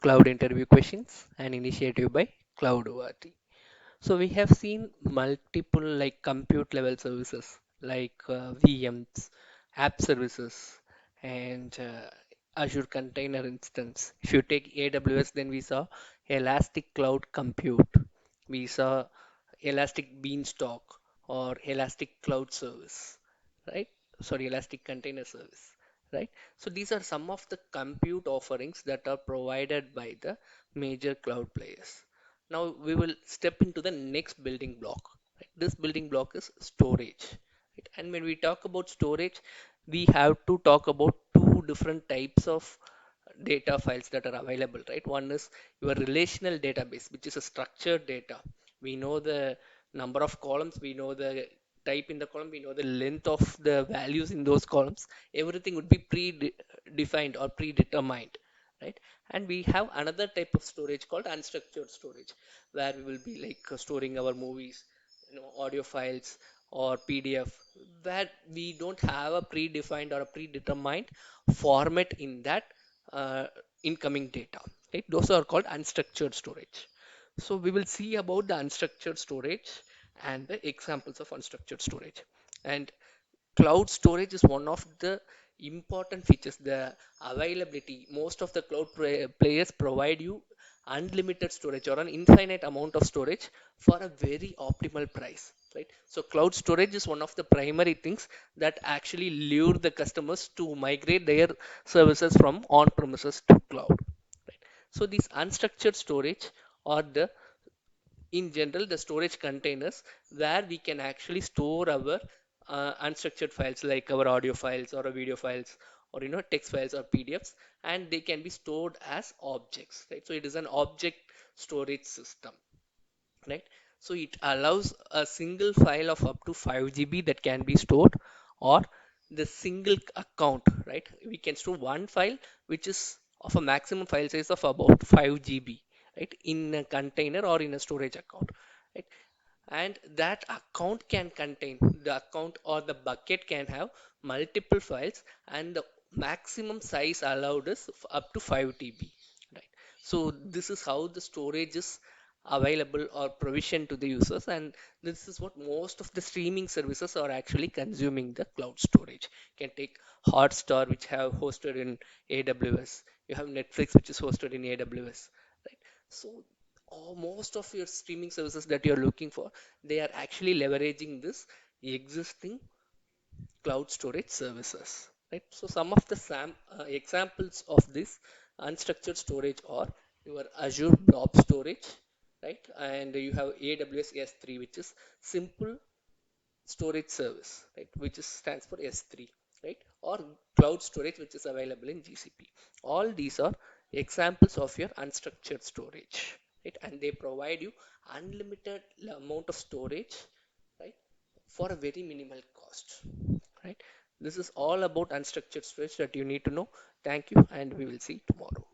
Cloud interview questions, an initiative by CloudORT. So we have seen multiple like compute level services like VMs, app services, and Azure Container Instance. If you take AWS, then we saw Elastic Cloud Compute. We saw Elastic Beanstalk or Elastic Cloud Service, right? Sorry, Elastic Container Service, right? So these are some of the compute offerings that are provided by the major cloud players. Now we will step into the next building block. Right? This building block is storage. Right? And when we talk about storage, we have to talk about two different types of data files that are available, right? One is your relational database, which is a structured data. We know the number of columns, we know the type in the column, we know the length of the values in those columns. Everything would be predefined or predetermined, right? And we have another type of storage called unstructured storage, where we will be like storing our movies, audio files or PDF, where we don't have a predefined or a predetermined format in that uh, incoming data. Right? Those are called unstructured storage. So we will see about the unstructured storage and the examples of unstructured storage. And cloud storage is one of the important features. The availability, most of the players provide you unlimited storage or an infinite amount of storage for a very optimal price, right? So cloud storage is one of the primary things that actually lure the customers to migrate their services from on premises to cloud, right? So these unstructured storage or the in general the storage containers where we can actually store our unstructured files like our audio files or video files or text files or PDFs, and they can be stored as objects, right? So it is an object storage system, right? So it allows a single file of up to 5 GB that can be stored, or the single account, right? We can store one file which is of a maximum file size of about 5 GB, right, in a container or in a storage account, right? And that account can contain the account or the bucket can have multiple files, and the maximum size allowed is up to 5 TB, right? So this is how the storage is available or provision to the users, and this is what most of the streaming services are actually consuming the cloud storage. You can take Hotstar, which have hosted in AWS. You have Netflix, which is hosted in AWS, right? So most of your streaming services that you're looking for, they are actually leveraging this existing cloud storage services, right? So some of the examples of this unstructured storage are your Azure Blob Storage, right? And you have AWS S3, which is simple storage service, right? Which is stands for S3, right? Or cloud storage, which is available in GCP. All these are examples of your unstructured storage, right? And they provide you unlimited amount of storage, right? For a very minimal cost, right? This is all about unstructured storage that you need to know. Thank you, and we will see tomorrow.